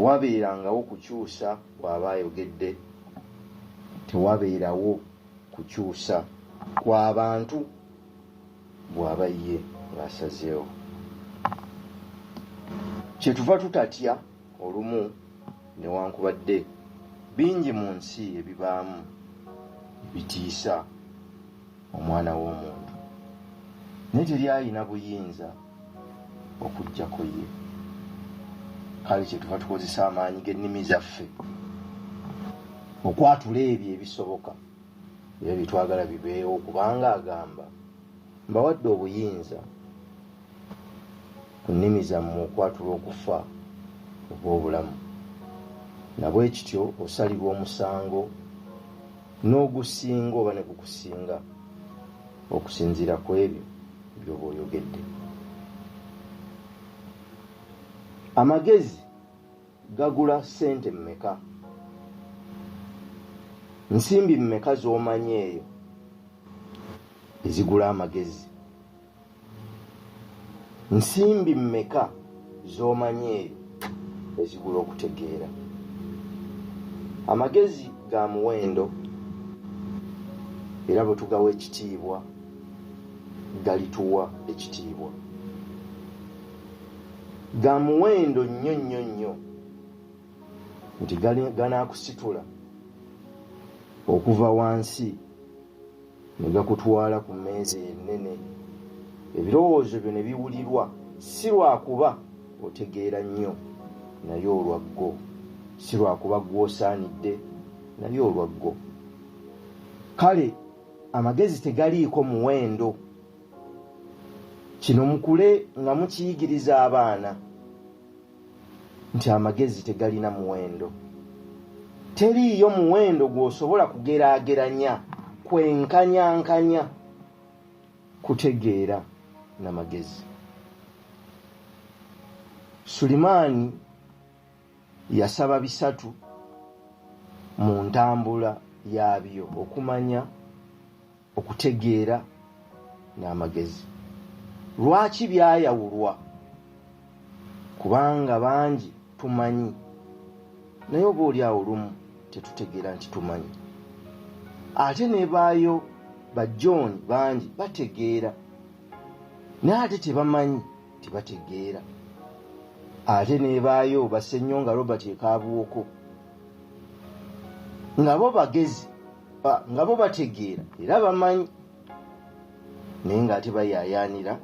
tewabeerangawo kukyusa bw'aba ayogedde, tewabeerawo kukyusa kw'abantu bw'aba ye ng'asazeewo. Kyetuva tutatya olumu newankubadde bingi mu nsi ebibaamu bitiisa omwana w'omuntu, naye teri alina buyinza okuggyako ye. Kale kyetuva tukozesa amaanyi g'ennimi zaffe okwatula ebyo ebisoboka era bitwagala bibeewo, kubanga agamba mbawadde obuyinza ku nnimi zammwe okwatula okufa obw'obulamu. Nabwe kityo osalirwa omusango n'ogusinga oba ne gukusinga okusinziira ku ebyo by'oba oyogedde. Amagezi gagula ssente mmeka? Nsimbi mmeka z'omanyi eyo ezigula amagezi? Nsimbi mmeka z'omanyi eyo ezigula okutegeera? Amagezi ga muwendo era bwe tugawa ekitiibwa galituwa ekitiibwa. Ga muwendo nnyo nnyo nnyo nti ganaakusitula okuva wansi ne gakutwala ku mmeeza ennene. Ebirowoozo byo ne biwulirwa si lwakuba otegeera nnyo naye olwaggo, si lwakuba gw'osaanidde naye olwaggo. Kale amagezi tegaliiko muwendo. Kino mukule nga mukiyigiriza abaana nti amagezi tegalina muwendo. Teriiyo muwendo gw'osobola kugeraageranya, kwenkanyankanya kutegeera n'amagezi. Sulimaani yasaba bisatu mu ntambula yaabyo: okumanya, okutegeera n'amagezi. Lwaki byayawulwa? Kubanga bangi tumanyi naye oba oli awo olumu tetutegeera nti tumanyi. Ate ne baayo ba John bangi bategeera naye ate tebamanyi tebategeera. Ate ne baayo ba Ssenyonga Robert Ekaabuwoko nga bo bagezi, nga bo bategeera era bamanyi naye ng'ate bayaayaanira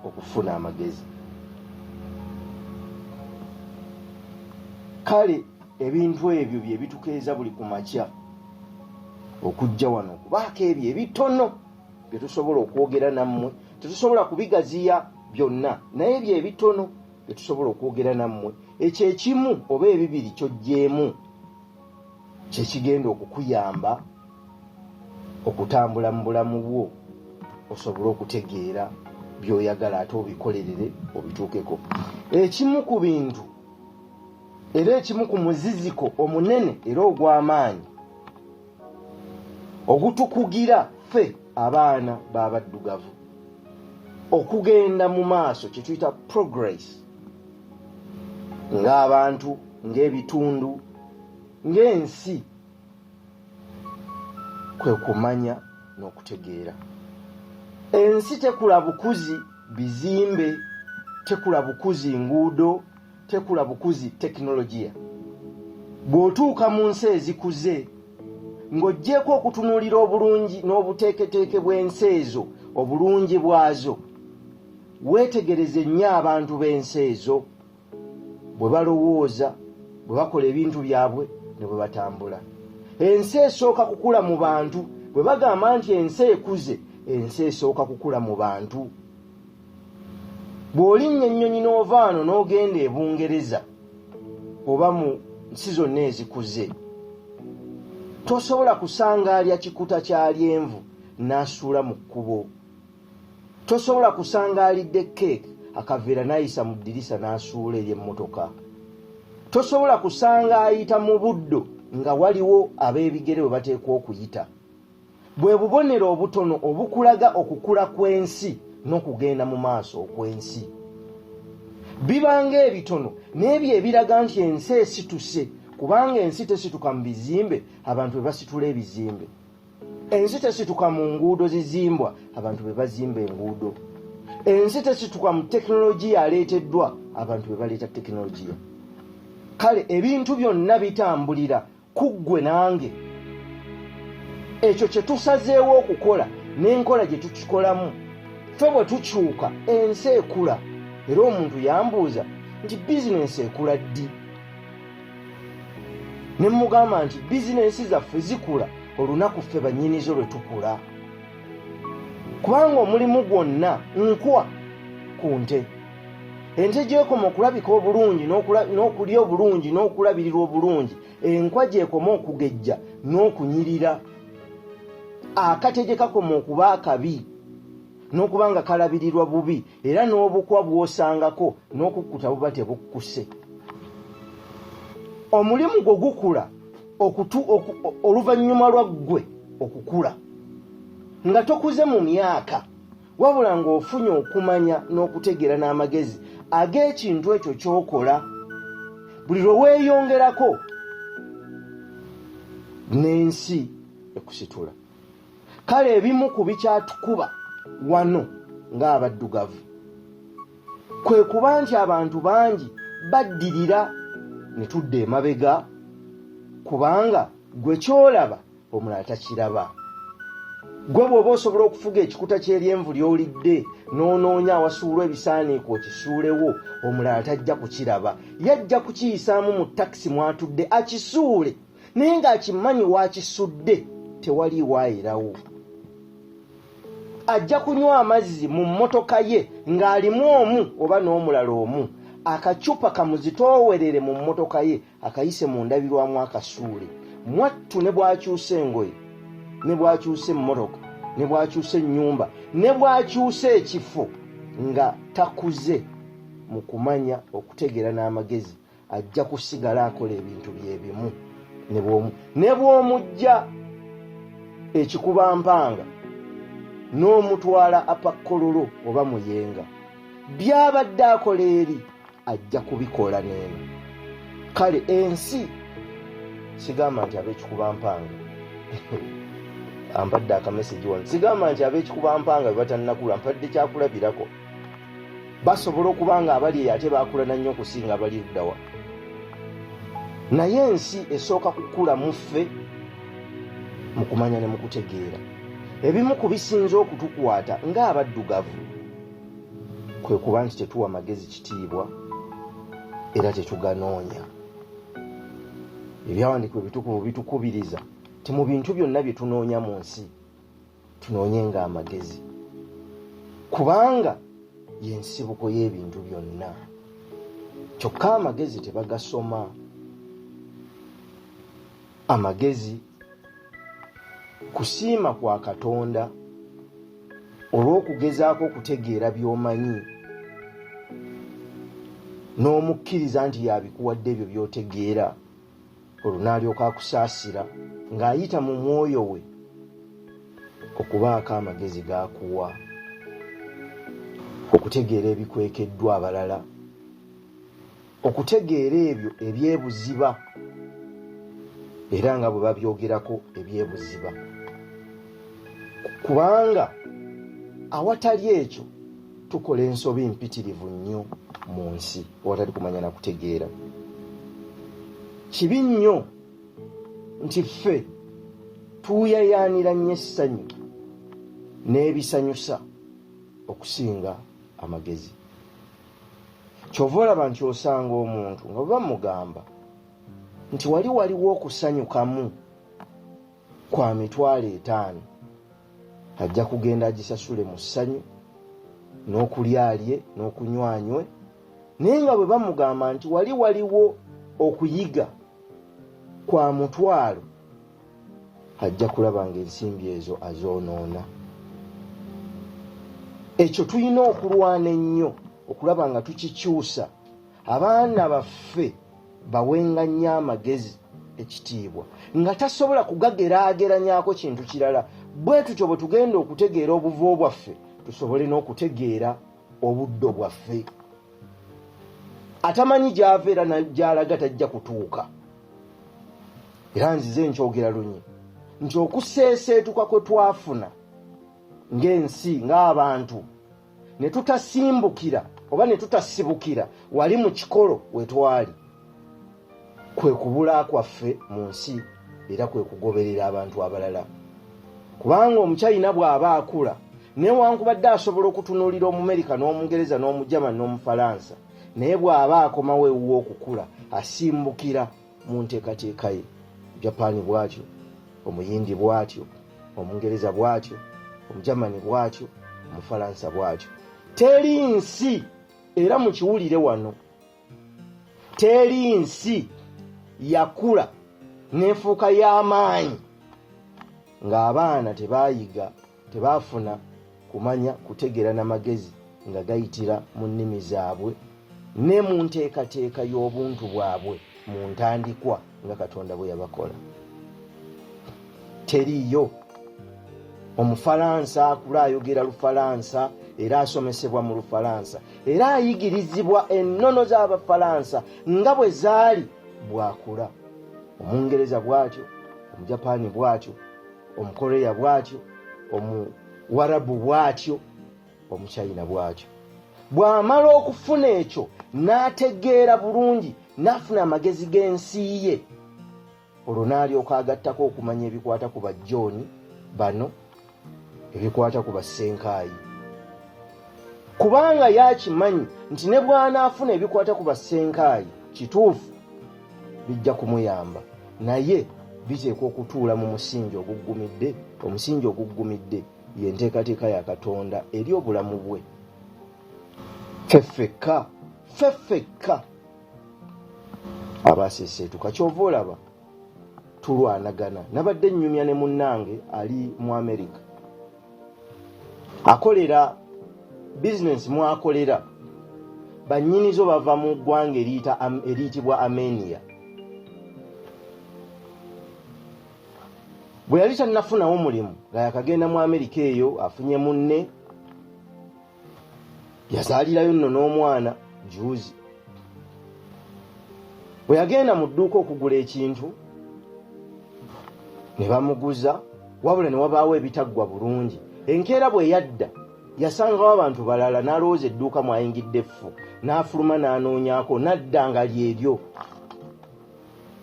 okufuna amagezi. Kale ebintu ebyo bye bitukeeza buli ku makya okujja wano okubaako ebyo ebitono bye tusobola okwogera nammwe. Tetusobola kubigaziya byonna naye ebyo ebitono bye tusobola okwogera nammwe. Ekyo ekimu oba ebibiri ky'oggyemu kye kigenda okukuyamba okutambula mu bulamu bwo osobole okutegeera by'oyagala ate obikolerere obituukeko. Ekimu ku bintu era ekimu ku muziziko omunene era ogw'amaanyi ogutukugira ffe abaana b'abaddugavu okugenda mu maaso, kye tuyita progress, ng'abantu, ng'ebitundu, ng'ensi, kwe kumanya n'okutegeera. Ensi tekula bukuzi bizimbe, tekula bukuzi nguudo, tekula bukuzi tekinologiya. Bw'otuuka mu nsi ezikuze ng'oggyeko okutunuulira obulungi n'obuteeketeeke bw'ensi ezo, obulungi bwazo, weetegereze nnyo abantu b'ensi ezo bwe balowooza, bwe bakola ebintu byabwe ne bwe batambula. Ensi esooka kukula mu bantu. Bwe bagamba nti ensi ekuze, ensi esooka kukula mu bantu. Bw'olinnya ennyonyi n'ovaano n'ogenda e Bungereza oba mu nsi zonna ezikuze, tosobola kusangaalya kikuta kya lyenvu n'asuula mu kkubo. Tosobola kusangaalidde keeke akaveera n'ayisa mu ddirisa n'asuula ery'emmotoka. Tosobola kusanga ayita mu buddo nga waliwo ab'ebigere bwe bateekwa okuyita. Bwe bubonero obutono obukulaga okukula kw'ensi n'okugenda mu maaso okw'ensi. bibanga ebitono n'ebyo ebiraga nti ensi esituse, kubanga ensi tesituka mu bizimbe, abantu bwe basitula ebizimbe. Ensi tesituka mu nguudo zizimbwa, abantu bwe bazimba enguudo. Ensi tesituka mu tekinologiya aleeteddwa, abantu bwe baleeta tekinologiya. Kale ebintu byonna bitambulira ku ggwe nange. Ekyo kye tusazeewo okukola n'enkola gye tukikolamu, ffe bwe tukyuka ensi ekula. Era omuntu yambuuza nti bizinensi ekula ddi? Ne mugamba nti bizinensi zaffe zikula olunaku ffe bannyinizo lwe tukula. Kubanga omulimu gwonna nkwa ku nte. Ente gyekoma okulabika obulungi n'okulya obulungi n'okulabirirwa obulungi, enkwa gyekoma okugejja n'okunyirira. Akate gye kakoma okuba akabi n'okuba nga kalabirirwa bubi, era n'obukwa bw'osangako n'okukkuta buba tebukkuse. Omulimu gwo gukula oluvannyuma lwa ggwe okukula, nga tokuze mu myaka, wabula ng'ofunye okumanya n'okutegeera n'amagezi ag'ekintu ekyo ky'okola. Buli lwe weeyongerako n'ensi ekusitula. Kale ebimu ku bikyatukuba wano ng'abaddugavu kwe kuba nti abantu bangi baddirira ne tudda emabega, kubanga gwe kyolaba omulala takiraba. Gwe bw'oba osobola okufuga ekikuta ky'eryenvu ly'olidde n'onoonya awasuulwa ebisaaniiko okisuulewo, omulala tajja kukiraba. Yajja kukiyisaamu mu takisi mwatudde akisuule, naye ng'akimanyi waakisudde tewali waayirawo. Ajja kunywa amazzi mu mmotoka ye ng'alimu omu oba n'omulala omu, akacupa kamuzitoowerere mu mmotoka ye akayise mu ndabirwamu akasuule. Mwattu ne bw'akyusa engoye, ne bw'akyusa emmotoka, ne bw'akyusa ennyumba, ne bw'akyusa ekifo, nga takuze mu kumanya okutegeera n'amagezi, ajja kusigala akola ebintu bye bimu. Ne bw'omujja ekikuba mpanga n'omutwala apakkololo oba muyenga, by'abadde akola eri ajja kubikola n'eno. Kale ensi sigamba nti ab'ekikuba mpanga ampadde akameseji wano, sigamba nti ab'ekikuba mpanga bwe batannakula, mpadde kyakulabirako. Basobola okuba nga abali ate baakula na nnyo okusinga abali luddawa. Naye ensi esooka kukula mu ffe mu kumanya ne mu kutegeera. Ebimu ku bisinza okutukwata ng'abaddugavu kwe kuba nti tetuwa magezi kitiibwa era tetuganoonya. Ebyawandiikibwa ebitukuvu bitukubiriza ti mu bintu byonna bye tunoonya mu nsi tunoonye ng'amagezi, kubanga y'ensibuko y'ebintu byonna. Kyokka amagezi tebagasoma. Amagezi kusiima kwa Katonda olw'okugezaako okutegeera by'omanyi n'omukkiriza nti yabikuwadde ebyo by'otegeera, olwo n'alyoka akusaasira ng'ayita mu mwoyo we okubaako amagezi g'akuwa, okutegeera ebikwekeddwa abalala, okutegeera ebyo ebyebuziba, era nga bwe babyogerako ebyebuziba, kubanga awatali ekyo tukola ensobi mpitirivu nnyo mu nsi awatali kumanya na kutegeera. Kibi nnyo nti ffe tuyayaanira nnyo essanyu n'ebisanyusa okusinga amagezi. Kyova olaba nti osanga omuntu nga bwe bamugamba nti waliwo okusanyukamu kwa mitwalo 5, ajja kugenda agisasule mu ssanyu n'okulyalye n'okunywanywe, naye nga bwe bamugamba nti waliwo okuyiga kwa mutwalo, ajja kulaba ng'ensimbi ezo azoonoona. Ekyo tulina okulwana ennyo okulaba nga tukikyusa. Abaana baffe bawenga nnyo amagezi ekitiibwa, nga tasobola kugageraageranyaako kintu kirala. Bwe tutyo bwe tugenda okutegeera obuvo bwaffe, tusobole n'okutegeera obuddo bwaffe. atamanyi gy'ava era gy'alaga tajja kutuuka. Era nzize nkyogera lunyi nti okuseeseetuka kwe twafuna ng'ensi ng'abantu ne tutasimbukira oba ne tutasibukira wali mu kikolo we twali, kwe kubula kwaffe mu nsi era kwe kugoberera abantu abalala. Kubanga Omuchina bw'aba akula newankubadde asobola okutunuulira Omumerika n'Omungereza n'Omujamani n'Omufalansa, naye bw'aba akomawo ewuwo okukula asimbukira mu nteekateeka ye. Japaani bw'atyo, Omuyindi bw'atyo, Omungereza bw'atyo, Omujamani bw'atyo, Omufalansa bw'atyo. Teri nsi, era mukiwulire wano, teri nsi yakula nefuuka y'amaanyi ng'abaana tebaayiga, tebaafuna kumanya kutegeera n'amagezi nga gayitira mu nnimi zaabwe ne mu nteekateeka y'obuntu bwabwe mu ntandikwa nga Katonda bwe yabakola. Teriyo. Omufalansa akula ayogera Lufalansa era asomesebwa mu Lufalansa era ayigirizibwa ennono z'Abafalansa nga bwe zaali bw'akula. Omungereza bw'atyo, Omujapaani bw'atyo, Omukoreya bw'atyo, Omuwarabu bw'atyo, Omuchina bw'atyo. Bw'amala okufuna ekyo n'ategeera bulungi n'afuna amagezi g'ensi ye, olwo n'alyoka agattako okumanya ebikwata ku bajjooni bano, ebikwata ku Ssenkaayi. Kubanga yakimanyi nti ne bw'anaafuna ebikwata ku Ssenkaayi kituufu bijja kumuyamba, naye biteekwa okutuula mu musingi oguggumidde. Omusingi oguggumidde ye nteekateeka ya Katonda eri obulamu bwe. Ffeffekka abaseeseetuka kyova olaba tulwanagana. Nabadde nnyumya ne munnange ali mu Amerika, akolera bizinensi mwakolera bannyinizo bava mu ggwanga eriyitibwa Armenia. Bwe yali tannafunawo mulimu nga yakagenda mu Amerika eyo afunye munne, yazaalirayo nno n'omwana juuzi. Bwe yagenda mu dduuka okugula ekintu ne bamuguza, wabula ne wabaawo ebitaggwa bulungi. Enkeera bwe yadda yasangawo abantu balala, n'alowooza edduuka mwayingidde effu, n'afuluma n'anoonyako, n'adda nga lyeryo.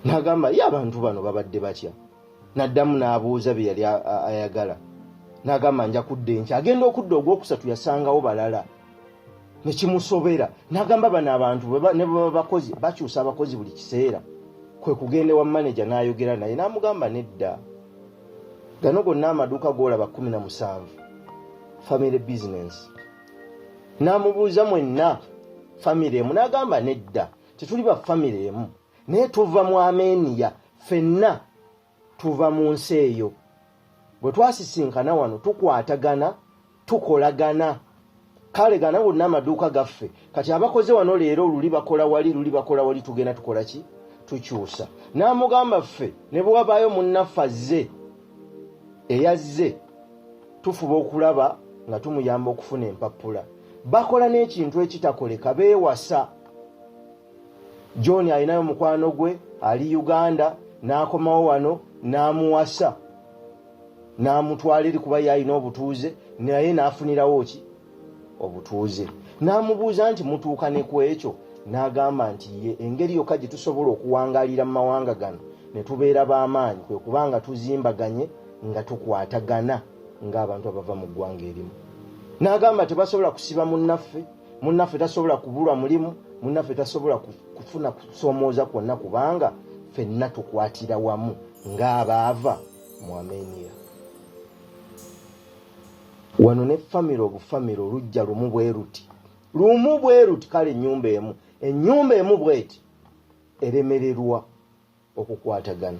N'agamba ye abantu bano babadde batya? N'addamu n'abuuza bye yali ayagala. N'agamba nja kudda enkya. Agenda okudda ogwokusatu yasangawo balala, ne kimusobera. N'agamba bano abantu ne bwe bakozi bakyusa abakozi buli kiseera. Kwe kugenda wa manager n'ayogera naye n'amugamba nedda, gano gonna amaduuka g'olaba 17 family business. N'amubuuza mwenna family emu? N'agamba nedda, tetuli ba family emu, naye tuva mu Armenia, ffenna tuva mu nsi eyo. Bwe twasisinkana wano tukwatagana, tukolagana. Kale gana bonna amaduuka gaffe. Kati abakoze wano leero luli bakola wali, tugenda tukola ki? Tukyusa. N'amugamba ffe ne bwe wabaayo munnaffe azze eyazze, tufuba okulaba nga tumuyamba okufuna empapula. Bakola n'ekintu ekitakoleka, beewasa. John alinayo mukwano gwe ali Uganda, n'akomawo wano n'amuwasa, n'amutwala eri kuba yalina obutuuze, naye n'afunirawo ki? Obutuuze. N'amubuuza nti mutuuka ne ku ekyo? N'agamba nti ye engeri yokka gye tusobola okuwangaalira mu mawanga gano ne tubeera b'amaanyi kwe kubanga tuzimbaganye nga tukwatagana ng'abantu abava mu ggwanga erimu. N'agamba tebasobola kusiba munnaffe tasobola kubulwa mulimu, munnaffe tasobola kufuna kusoomooza kwonna kubanga ffenna tukwatira wamu ng'abaava mu Armenia. Wano ne famire obufamire olujja lumu bwe ruti, kale ennyumba emu bweti eremererwa okukwatagana.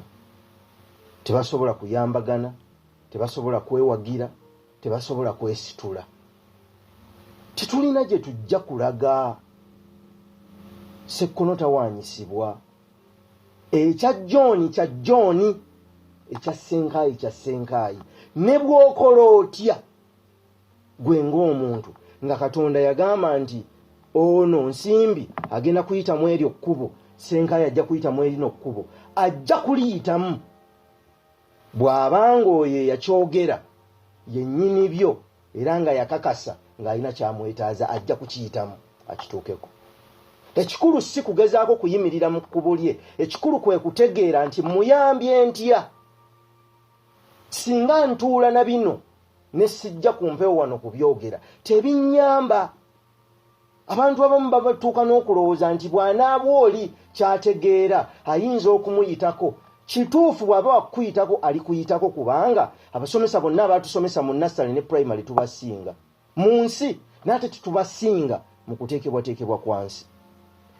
Tebasobola kuyambagana, tebasobola kwewagira, tebasobola kwesitula. Titulina gye tujja kulaga. Sekkono tawaanyisibwa. Ekya John kya John, ekya Ssenkaayi kya Ssenkaayi. Ne bw'okola otya gwe ng'omuntu, nga Katonda yagamba nti ono Nsimbi agenda kuyitamu eryo kkubo, Ssenkaayi ajja kuyitamu erino kkubo, ajja kuliyitamu bw'abanga oyo yakyogera yennyini byo era nga yakakasa ng'alina kyamwetaaza ajja kukiyitamu akituukeko. Ekikulu si kugezaako kuyimirira mu kkubo lye, ekikulu kwe kutegeera nti muyambye ntya. Singa ntuula na bino ne sijja ku mpewo wano kubyogera tebinnyamba. Abantu abamu babatuuka n'okulowooza nti bw'anaaba oli kyategeera ayinza okumuyitako. Kituufu bw'aba wakuyitako ali kuyitako kubanga abasomesa bonna abatusomesa mu nursery ne primary tubasinga mu nsi, n'ate tubasinga mu kuteekebwateekebwa kwansi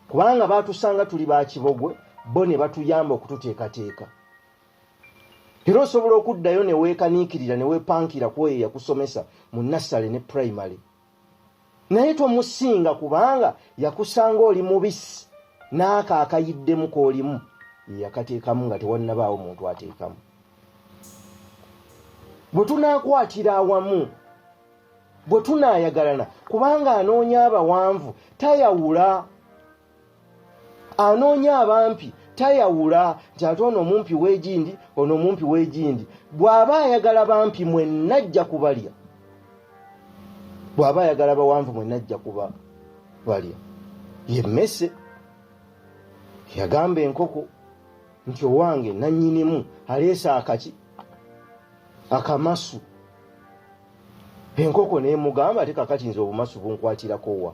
kubanga baatusanga tuli ba kibogwe, bo ne batuyamba okututeekateeka. Era osobola okuddayo ne weekaniikirira ne weepankira ku oyo yakusomesa mu nursery ne primary, naye tomusinga kubanga yakusanga oli mubisi n'aka akayiddemu k'olimu yakateekamu nga tewannabaawo muntu ateekamu. Bwe tunaakwatira awamu, bwe tunaayagalana, kubanga anoonya abawanvu tayawula, anoonya abampi tayawula nti ate ono omumpi w'egindi ono omumpi w'egindi. Bw'aba ayagala bampi mwenna ajja kubalya, bw'aba ayagala bawanvu mwenna ajja kubalya. Ye mmese yagamba enkoko nti owange nannyinimu aleese akamasu. Enkoko n'emugamba ate kakati nze obumasu bunkwatirako wa?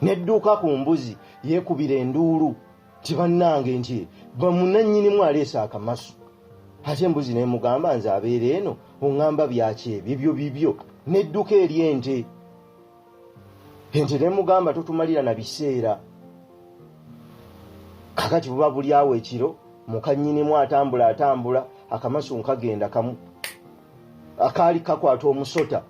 Nedduuka ku mbuzi yeekubira enduulu ti bannange nti bamunannyinimu aleese akamasu. Ate embuzi n'emugamba nze abeera eno oŋŋamba byaki bibyo. Nedduka eri ente. Ente n'emugamba totumalira na biseera. Kakati buba buli awo ekiro mukannyinimu atambula akamasu nkagenda kamu akaali kakwata omusota.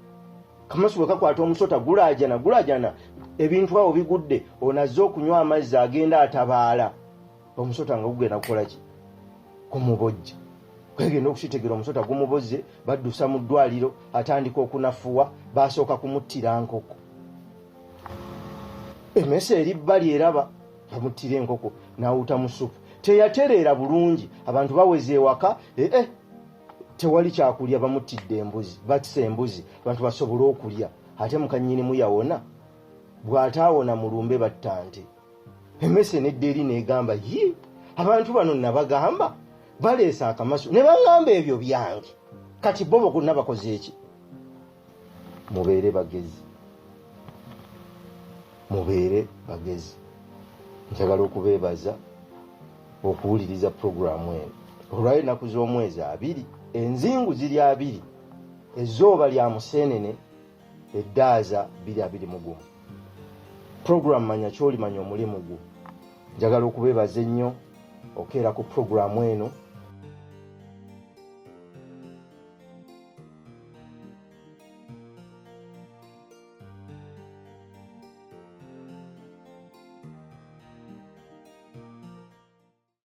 Kamasu bwe kakwata omusota gulaajana ebintu awo bigudde, onazze okunywa amazzi agenda atabaala. Omusota nga gugenda kukola ki? Kumubojja. Kwegenda okukitegera omusota gumubozze, baddusa mu ddwaliro, atandika okunafuwa, baasooka kumuttira nkoko. Emmese eri bbali eraba bamuttira enkoko n'awuta mu supu. Teyatereera bulungi, abantu baweze ewaka, tewali kyakulya, bamuttidde embuzi, batise embuzi abantu basobole okulya. Ate mukannyinimu yawona, bw'ataawona mu lumbe batta nte. Emmese nedda eri n'egamba ye, abantu bano nabagamba baleese akamasu ne baŋŋamba ebyo byange, kati bo bonna bakoze eki? Mubeere bagezi. Njagala okubeebaza okuwuliriza puroguramu eno. Olwayo ennaku z'omwezi 2, enzingu ziri 2, ezzooba lya museenene, eddaaza 221. Puroguramu manya ky'olimanya omulimu gwo. Njagala okubeebaza ennyo okeera ku puroguramu eno